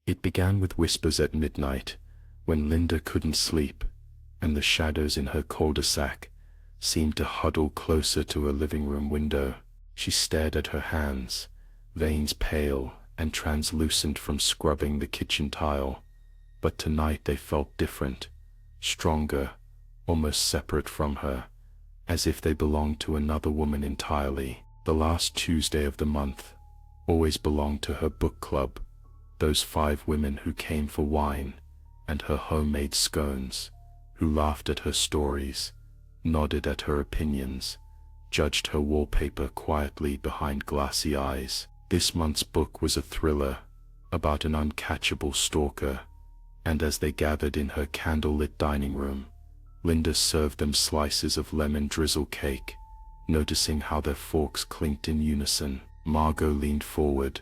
It began with whispers at midnight, when Linda couldn't sleep, and the shadows in her cul-de-sac seemed to huddle closer to her living room window. She stared at her hands, veins pale and translucent from scrubbing the kitchen tile. But tonight they felt different, stronger, almost separate from her, as if they belonged to another woman entirely. The last Tuesday of the month always belonged to her book club, those 5 women who came for wine and her homemade scones, who laughed at her stories, nodded at her opinions, judged her wallpaper quietly behind glassy eyes. This month's book was a thriller about an uncatchable stalker, and as they gathered in her candlelit dining room, Linda served them slices of lemon drizzle cake, noticing how their forks clinked in unison. Margo leaned forward,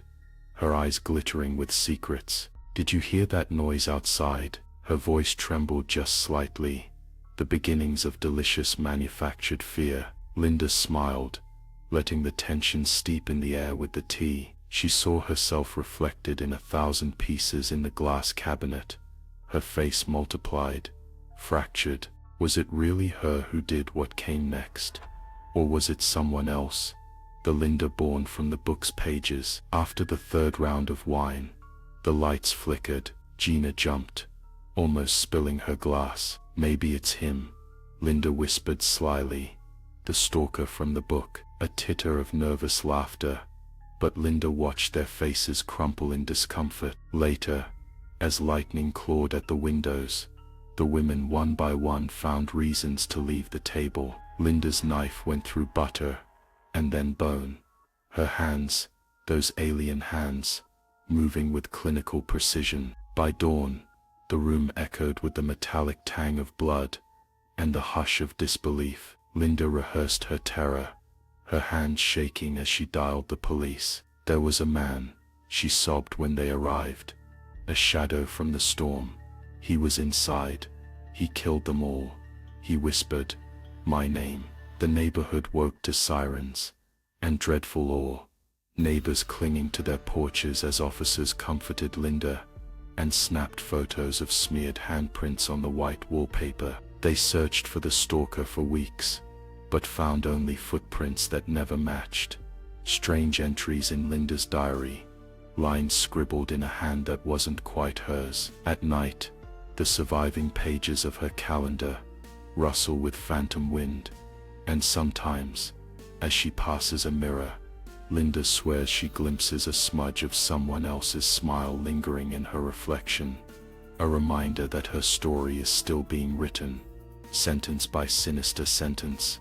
her eyes glittering with secrets. "Did you hear that noise outside?" Her voice trembled just slightly, the beginnings of delicious manufactured fear. Linda smiled, letting the tension steep in the air with the tea. She saw herself reflected in 1,000 pieces in the glass cabinet. Her face multiplied, fractured. Was it really her who did what came next? Or was it someone else? The Linda born from the book's pages. After the 3rd round of wine, the lights flickered. Gina jumped, almost spilling her glass. "Maybe it's him," Linda whispered slyly. "The stalker from the book." A titter of nervous laughter, but Linda watched their faces crumple in discomfort. Later, as lightning clawed at the windows, the women one by one found reasons to leave the table. Linda's knife went through butter, and then bone. Her hands, those alien hands, moving with clinical precision. By dawn, the room echoed with the metallic tang of blood and the hush of disbelief. Linda rehearsed her terror, her hands shaking as she dialed the police. "There was a man," she sobbed when they arrived. "A shadow from the storm. He was inside. He killed them all." He whispered, "My name." The neighborhood woke to sirens and dreadful awe, neighbors clinging to their porches as officers comforted Linda and snapped photos of smeared handprints on the white wallpaper. They searched for the stalker for weeks, but found only footprints that never matched. Strange entries in Linda's diary, lines scribbled in a hand that wasn't quite hers. At night, the surviving pages of her calendar rustle with phantom wind, and sometimes, as she passes a mirror, Linda swears she glimpses a smudge of someone else's smile lingering in her reflection, a reminder that her story is still being written, sentence by sinister sentence.